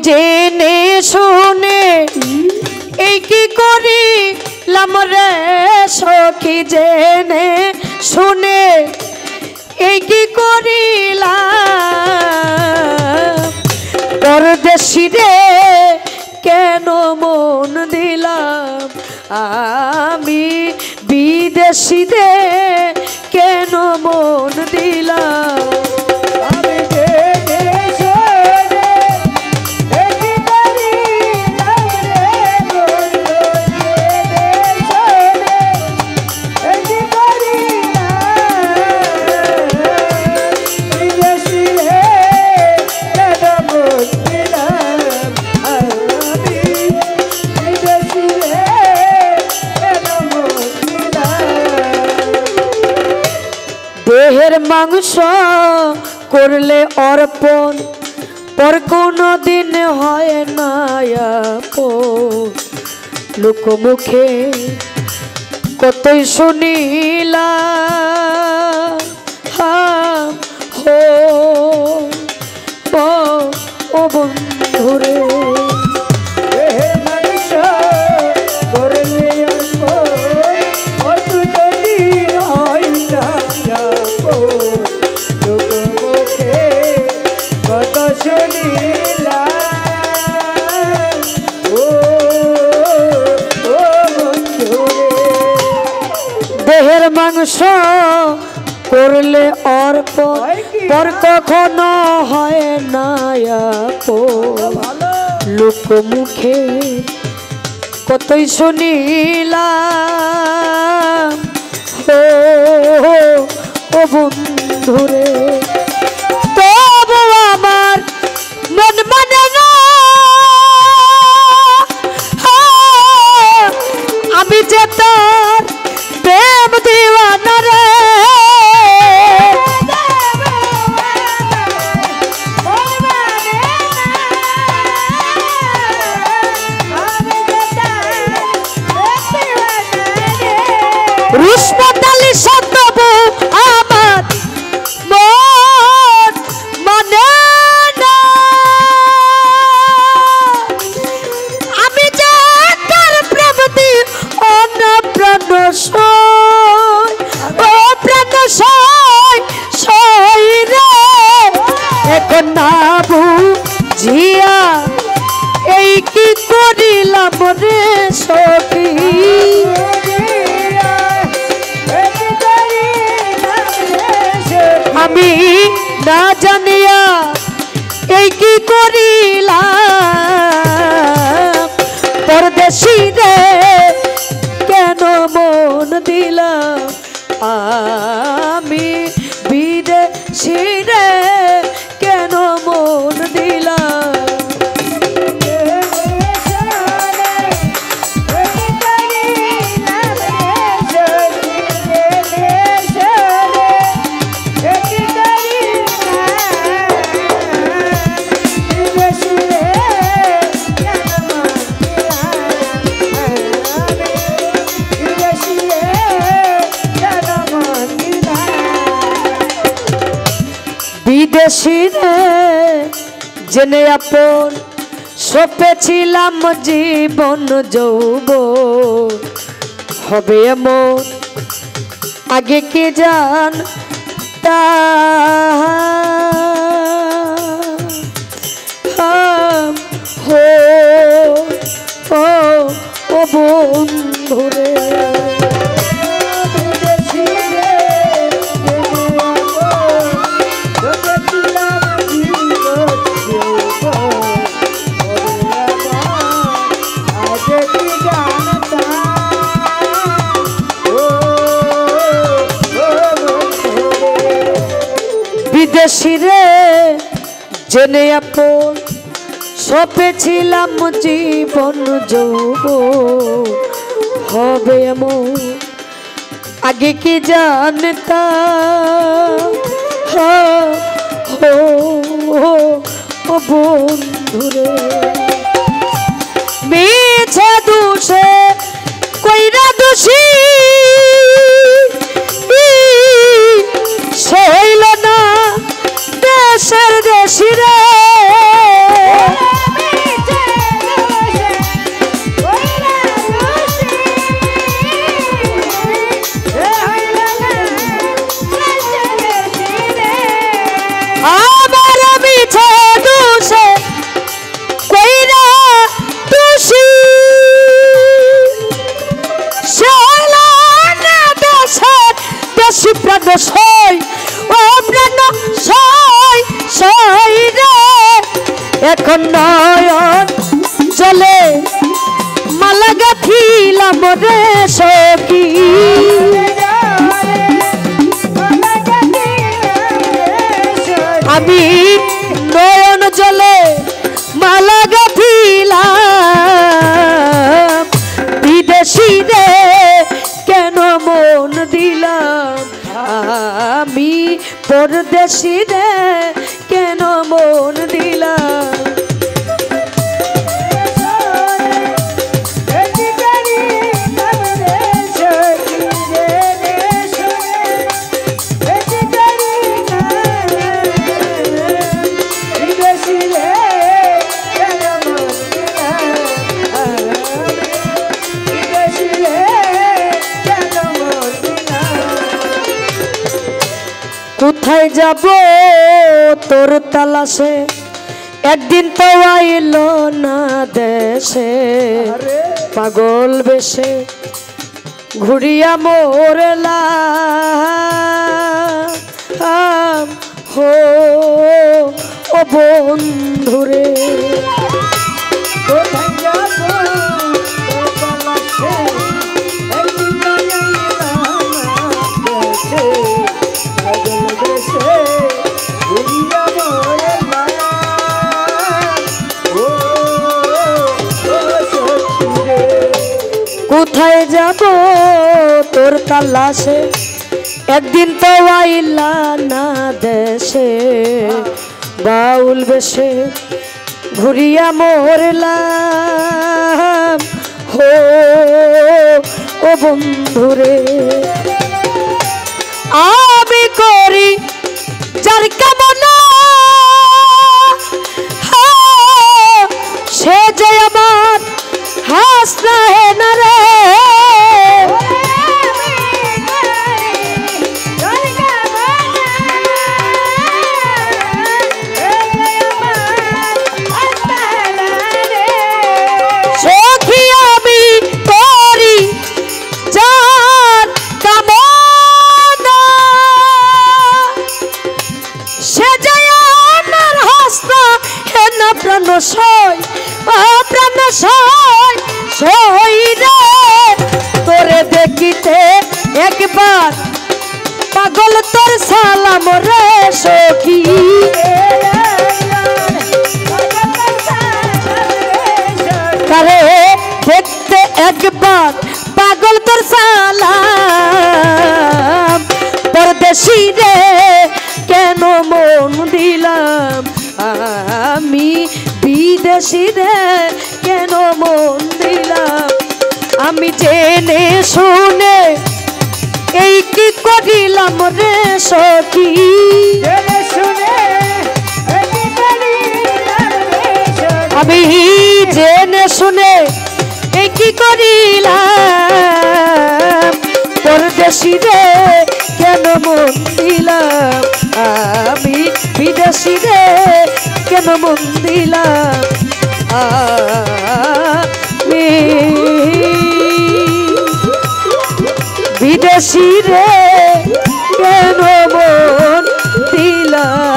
জেনে শুনে এই কি করিলাম রে সখী জেনে শুনে এই কি করিলাম পরদেশী রে কেন মন দিলাম আমি বিদেশী রে কেন মন দিলাম দেহের মাংস করলে অর্পণ পর কোনো দিন হয় না আপন লোকমুখে কতই শুনিলাম ও বন্ধুরে দেহের মাংস করলে অর্পণ পর কখনো হয় না আপন লোকমুখে কতই শুনিলাম ও বন্ধুরে তবু আমার মন মানে না আমি যে তোর প্রেম দিওয়ানা রে রুশমতালি সতবু আমার মন মানে না আমি যে তোর প্রেম দিওয়ানা প্রাণ ও প্রাণ সই রে এখন না বুঝিয়া এই কি করিলাম রে সখী আমি না জানিয়া এই কি করিলাম পরদেশী রে কেন মন দিলাম আমি বিদেশী রে কেন মন দিলাম বিদেশী রে জেনে আপন সপেছিলাম জীবন যৌবন হবে এমন আগে কি জানতাম ও বন্ধুরে বিদেশী রে জেনে আপন সপেছিলাম জীবন যৌবন হবে এমন আগে কি জানতাম ও বন্ধুরে মিছে দুষে কইরা দোষী সইল না দেশের দেশি রে নয়ন জলে মালা গাঁথিলাম রে সখী আমি নয়ন জলে মালা গাঁথিলাম বিদেশি রে কেন মন দিলাম আমি পরদেশি রে কেন মন দিলাম কোথায় যাব তোর তালাশে একদিন তো আইল না দেশে পাগল বেশে ঘুরিয়া মোরলাম হো ও বন্ধুরে কোথায় যাব তোর তালাশে একদিন তো আইল না কোথায় যাব তোর তালাশে একদিন তো আইলা না দেশে বাউল বেশে ঘুরিয়া মোরলাম হো ও বন্ধুরে আমি করি যার কামনা সে যে আমার হাসনা হে না রে সখী আমি করি যার কামনা সে যে আমার হাসনা হে না প্রাণ সয় প্রাণ সয় সই রে তোরে দেখিতে একবার পাগল তোর সালাম রে সখী কারে দেখতে একবার পাগল তোর সালাম পরদেশি রে কেন মন দিলাম আমি বিদেশি রে কেন মন দিলাম আমি জেনে শুনে এই কি করিলাম রে সখী আমি জেনে শুনে এই কি করিলাম পরদেশি রে কেন মন দিলাম আমি বিদেশি রে কেন মন দিলাম আমি বিদেশি রে কেন মন দিলাম